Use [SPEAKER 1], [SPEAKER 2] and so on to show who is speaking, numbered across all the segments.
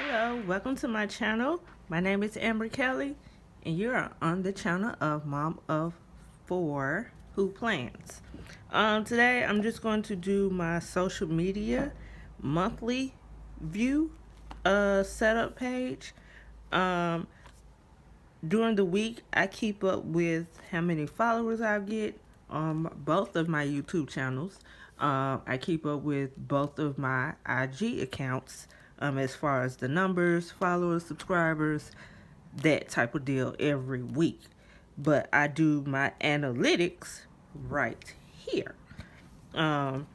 [SPEAKER 1] Hello, welcome to my channel. My name is Amber Kelly, and you're on the channel of Mom of Four Who Plans. Today, I'm just going to do my social media monthly view setup page. Um, During the week, I keep up with how many followers I get on both of my YouTube channels. I keep up with both of my IG accounts as far as the numbers, followers, subscribers, that type of deal every week. But I do my analytics right here. Um,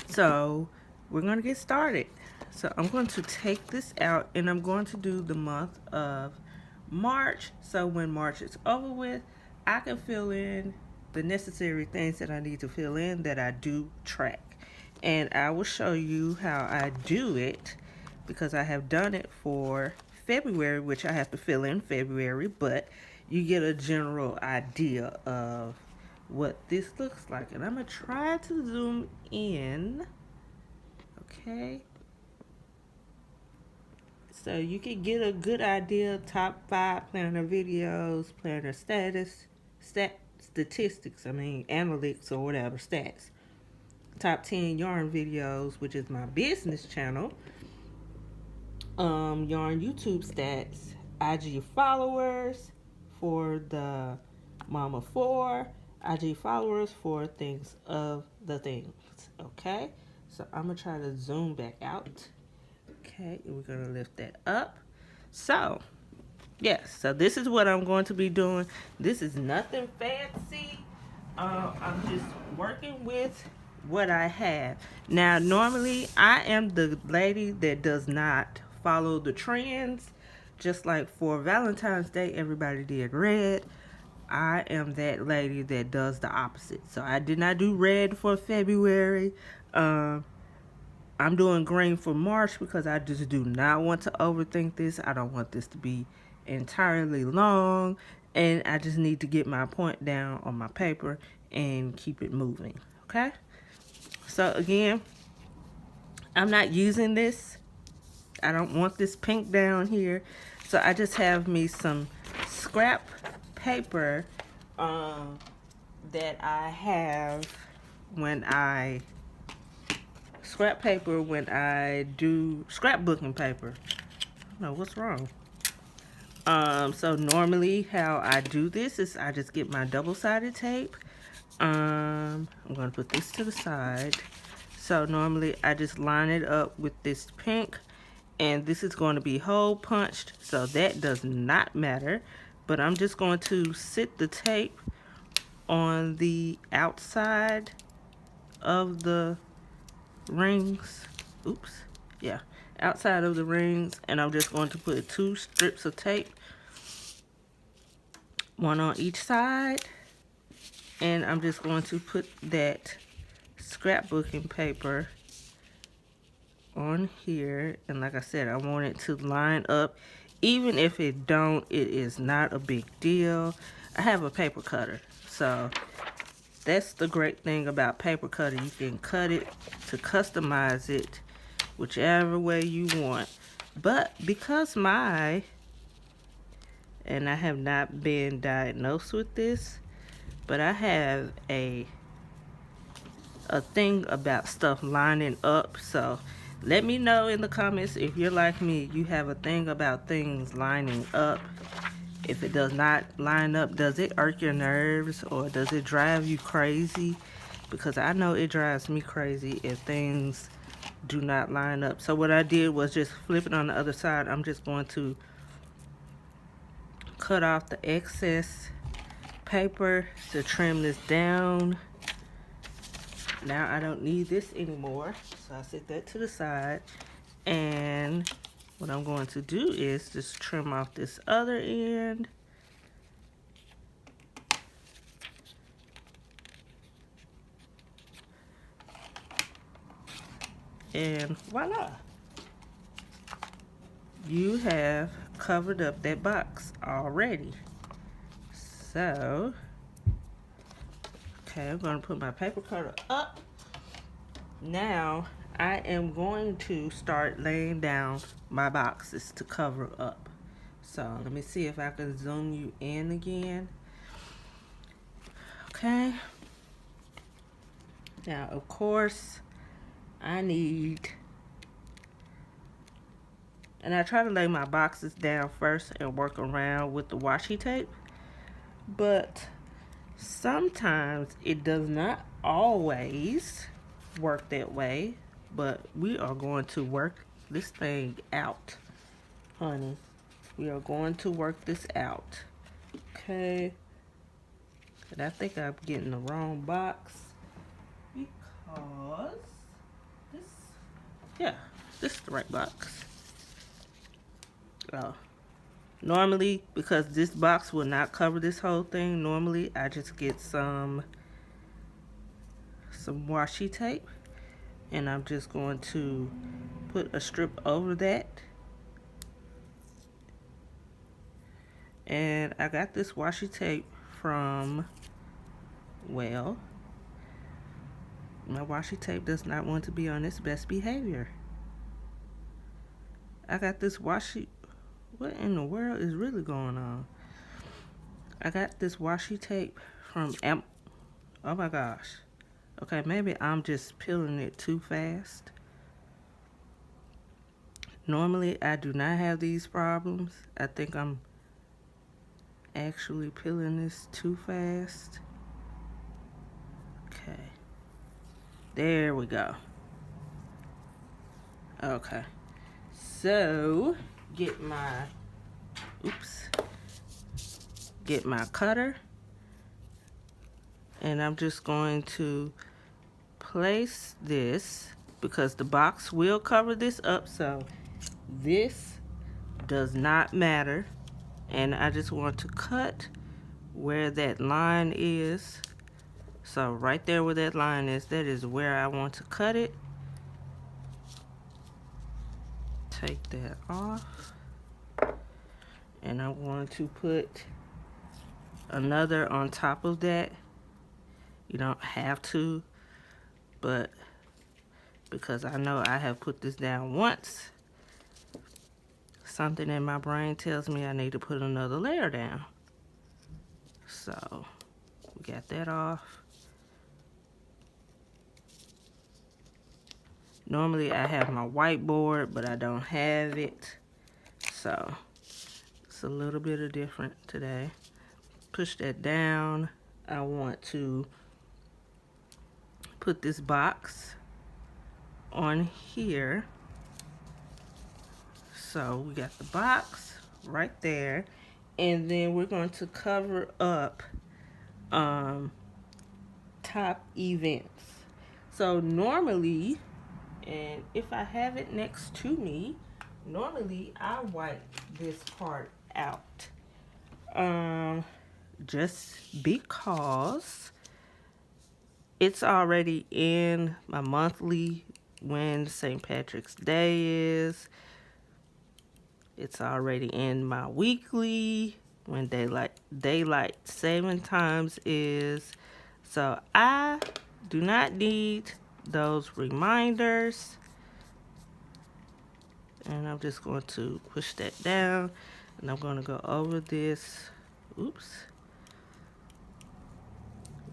[SPEAKER 1] so we're going to get started. So I'm going to take this out and I'm going to do the month of March. So when March is over with, I can fill in the necessary things that I need to fill in that I do track. And I will show you how I do it because I have done it for February, which I have to fill in February, but you get a general idea of what this looks like. And I'm going to try to zoom in. Okay. So you can get a good idea. Top 5 planner videos, planner statistics, analytics or whatever, stats. Top 10 yarn videos, which is my business channel. Yarn YouTube stats, IG followers for the Mama 4, IG followers for things of the things. Okay, so I'm gonna try to zoom back out. Okay, we're gonna lift that up. So, yes, so this is what I'm going to be doing. This is nothing fancy. I'm just working with what I have. Now, normally I am the lady that does not follow the trends. Just like for Valentine's Day, everybody did red. I am that lady that does the opposite. So I did not do red for February. I'm doing green for March because I just do not want to overthink this. I don't want this to be entirely long, and I just need to get my point down on my paper and keep it moving. Okay, so again, I'm not using this. I don't want this pink down here, so I just have me some scrap paper that I have when I do scrapbooking paper. No, what's wrong? So normally how I do this is I just get my double-sided tape. I'm going to put this to the side. So normally I just line it up with this pink, and this is going to be hole punched, so that does not matter. But I'm just going to sit the tape on the outside of the rings. Oops. Yeah, outside of the rings, and I'm just going to put 2 strips of tape, one on each side, and I'm just going to put that scrapbooking paper on here. And like I said, I want it to line up. Even if it don't, it is not a big deal. I have a paper cutter, so that's the great thing about paper cutter. You can cut it to customize it whichever way you want. But because and I have not been diagnosed with this, but I have a thing about stuff lining up. So let me know in the comments if you're like me, you have a thing about things lining up. If it does not line up, does it irk your nerves or does it drive you crazy? Because I know it drives me crazy if things do not line up. So what I did was just flip it on the other side. I'm just going to cut off the excess paper to trim this down. Now I don't need this anymore, so I set that to the side. And what I'm going to do is just trim off this other end. And voila! You have covered up that box already. So, okay, I'm going to put my paper cutter up. Now I am going to start laying down my boxes to cover up. So let me see if I can zoom you in again. Okay. Now, of course, I need, and I try to lay my boxes down first and work around with the washi tape, but sometimes it does not always work that way, but we are going to work this thing out, honey. We are going to work this out. Okay. And I think I'm getting the wrong box because this, yeah, this is the right box. Oh. Normally, because this box will not cover this whole thing, normally I just get some washi tape, and I'm just going to put a strip over that. And I got this washi tape from, well, my washi tape does not want to be on its best behavior. I got this washi, what in the world is really going on? I got this washi tape from oh my gosh. Okay, maybe I'm just peeling it too fast. Normally, I do not have these problems. I think I'm actually peeling this too fast. Okay. There we go. Okay. So, get my cutter. And I'm just going to place this, because the box will cover this up, so this does not matter. And I just want to cut where that line is. So right there where that line is, that is where I want to cut it. Take that off. And I'm going to put another on top of that. You don't have to, but because I know I have put this down once, something in my brain tells me I need to put another layer down. So we got that off. Normally I have my whiteboard, but I don't have it. So it's a little bit of different today. Push that down. I want to put this box on here. So we got the box right there. And then we're going to cover up top events. So normally, and if I have it next to me, normally I wipe this part out. Just because it's already in my monthly when St. Patrick's Day is. It's already in my weekly when daylight saving times is. So I do not need those reminders. And I'm just going to push that down, and I'm going to go over this. Oops.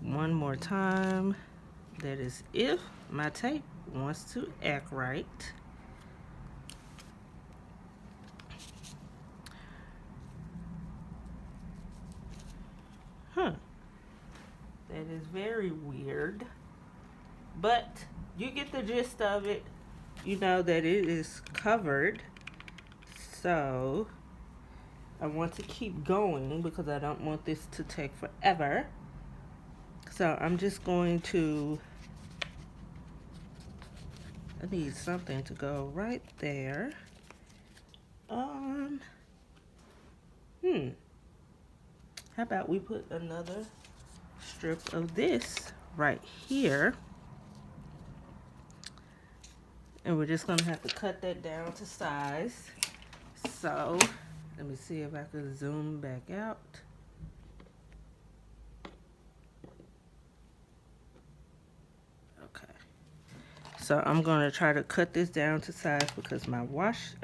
[SPEAKER 1] One more time. That is if my tape wants to act right. That is very weird. But you get the gist of it. You know that it is covered. So I want to keep going because I don't want this to take forever. So I'm just going to, I need something to go right there. How about we put another strip of this right here. And we're just gonna have to cut that down to size. So let me see if I can zoom back out. Okay. So I'm going to try to cut this down to size because my little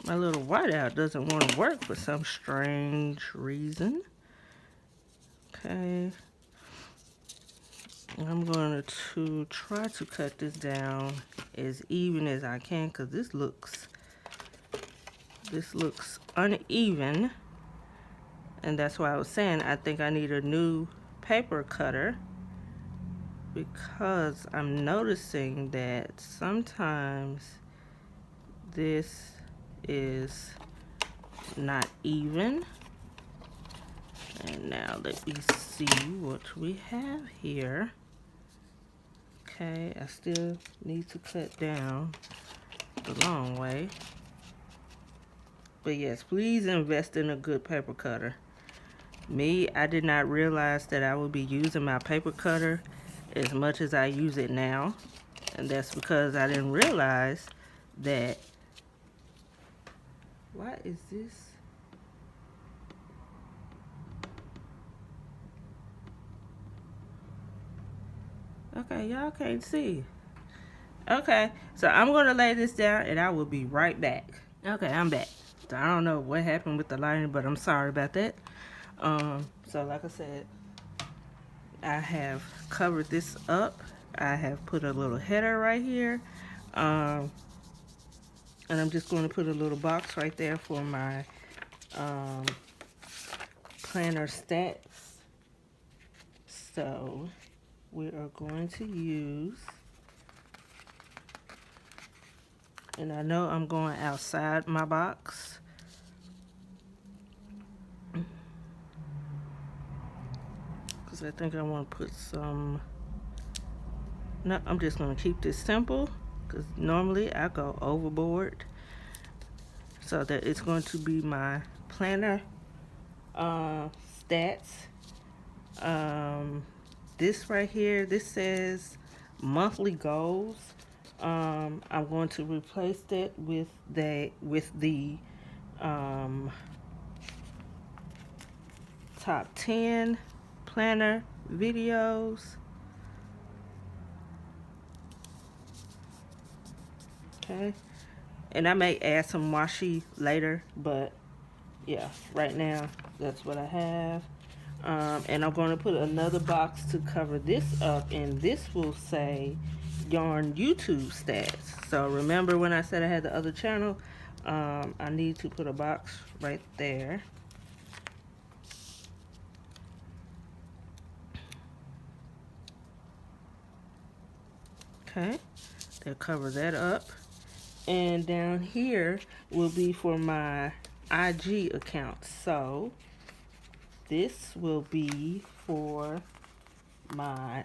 [SPEAKER 1] whiteout doesn't want to work for some strange reason. Okay. I'm going to try to cut this down as even as I can because this looks uneven. And that's why I was saying I think I need a new paper cutter, because I'm noticing that sometimes this is not even. And now let me see what we have here. Okay, I still need to cut down the long way. But yes, please invest in a good paper cutter. Me, I did not realize that I would be using my paper cutter as much as I use it now. And that's because I didn't realize that... Why is this? Okay, y'all can't see. Okay, so I'm going to lay this down and I will be right back. Okay, I'm back. So I don't know what happened with the lighting, but I'm sorry about that. So like I said, I have covered this up. I have put a little header right here. And I'm just going to put a little box right there for my planner stats. So we are going to use, and I know I'm going outside my box. Because I think I want to put some, no, I'm just going to keep this simple. Because normally I go overboard. So that it's going to be my planner stats. This right here, this says monthly goals. I'm going to replace that with the top 10 planner videos. Okay, and I may add some washi later, but yeah, right now that's what I have. And I'm going to put another box to cover this up, and this will say Yarn YouTube stats. So remember when I said I had the other channel, I need to put a box right there. Okay, they'll cover that up. And down here will be for my IG account. So this will be for my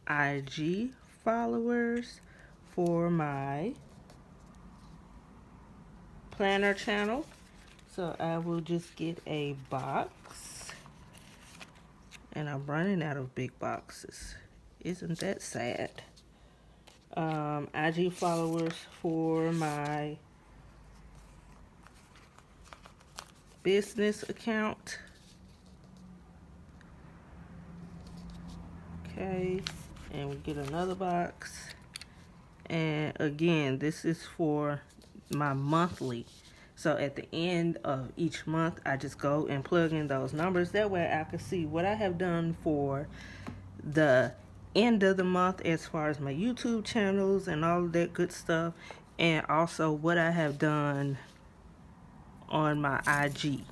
[SPEAKER 1] IG followers, for my planner channel. So I will just get a box. And I'm running out of big boxes. Isn't that sad? IG followers for my business account. Okay, and we get another box. And again, this is for my monthly. So at the end of each month, I just go and plug in those numbers. That way I can see what I have done for the end of the month as far as my YouTube channels and all of that good stuff, and also what I have done on my IG,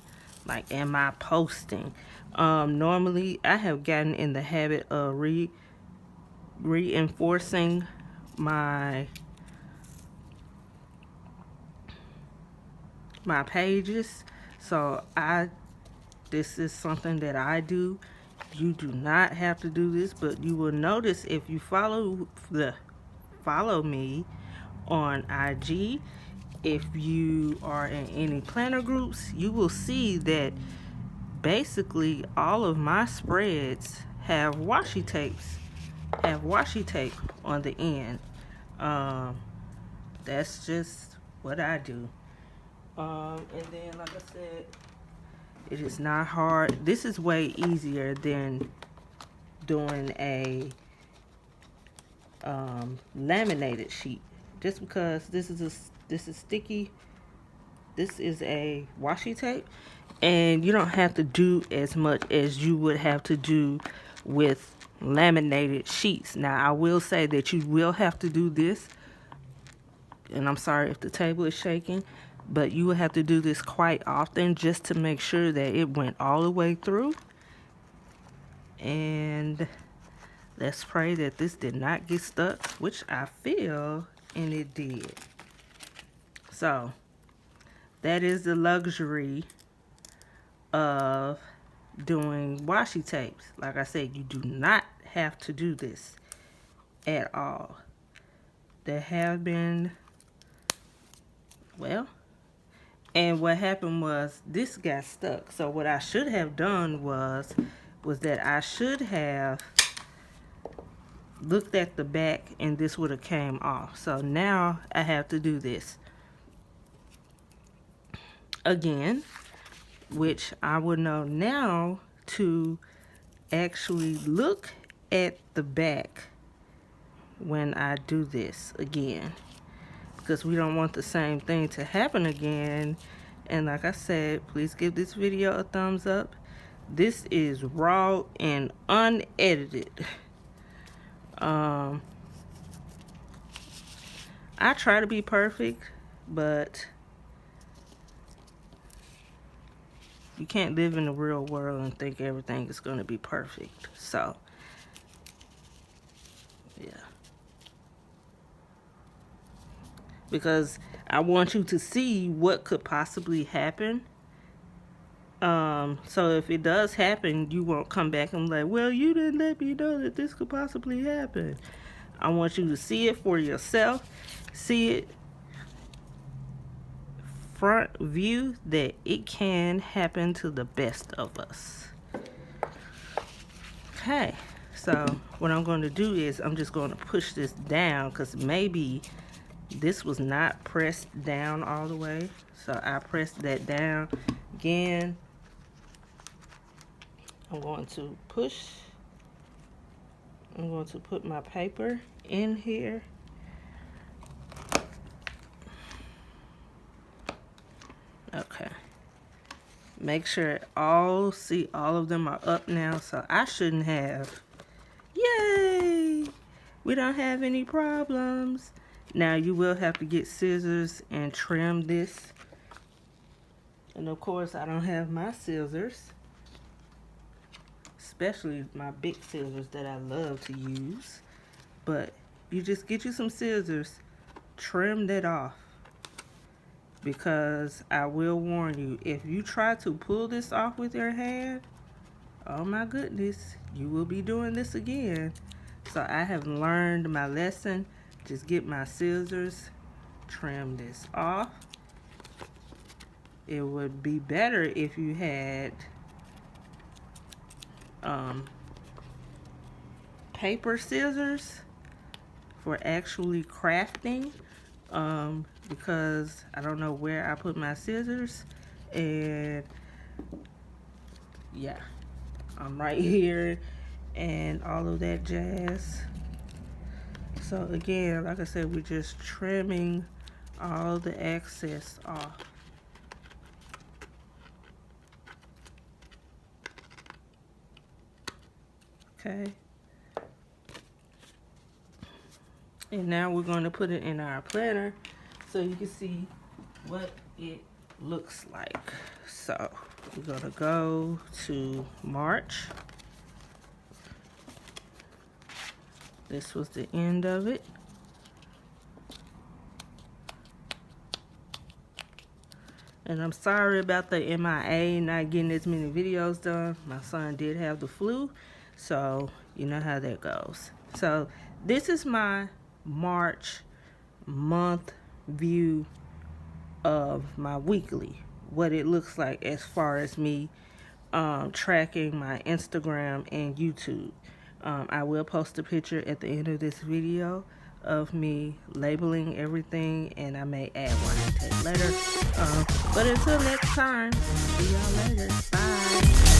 [SPEAKER 1] like, and my posting. Normally I have gotten in the habit of reinforcing my pages. So this is something that I do. You do not have to do this, but you will notice if you follow me on IG, if you are in any planner groups, you will see that basically all of my spreads have washi tape on the end. That's just what I do. And then, like I said, it is not hard. This is way easier than doing a laminated sheet, just because this is sticky. This is a washi tape, and you don't have to do as much as you would have to do with laminated sheets. Now, I will say that you will have to do this, and I'm sorry if the table is shaking, but you will have to do this quite often just to make sure that it went all the way through. And let's pray that this did not get stuck, which I feel, and it did. So that is the luxury of doing washi tapes. Like I said, you do not have to do this at all. There have been, well, and what happened was this got stuck. So what I should have done was that I should have looked at the back, and this would have came off. So now I have to do this again, which I would know now to actually look at the back when I do this again, because we don't want the same thing to happen again. And like I said, please give this video a thumbs up. This is raw and unedited. I try to be perfect, but you can't live in the real world and think everything is going to be perfect. So, yeah. Because I want you to see what could possibly happen. So if it does happen, you won't come back and be like, well, you didn't let me know that this could possibly happen. I want you to see it for yourself. See it front view that it can happen to the best of us. Okay, so what I'm going to do is I'm just going to push this down, because maybe this was not pressed down all the way. So I pressed that down again. I'm going to put my paper in here. Okay. Make sure all of them are up now, so I shouldn't have. Yay! We don't have any problems. Now you will have to get scissors and trim this. And of course, I don't have my scissors, especially my big scissors that I love to use. But you just get you some scissors, trim that off. Because I will warn you, if you try to pull this off with your hand, oh my goodness, you will be doing this again. So I have learned my lesson. Just get my scissors, trim this off. It would be better if you had paper scissors for actually crafting, because I don't know where I put my scissors, and yeah, I'm right here and all of that jazz. So again, like I said, we're just trimming all the excess off. Okay. And now we're going to put it in our planner so you can see what it looks like. So we're going to go to March. This was the end of it. And I'm sorry about the MIA, not getting as many videos done. My son did have the flu, so you know how that goes. So this is my March month view of my weekly, what it looks like as far as me tracking my Instagram and YouTube. I will post a picture at the end of this video of me labeling everything, and I may add one hashtag later. But until next time, see y'all later. Bye.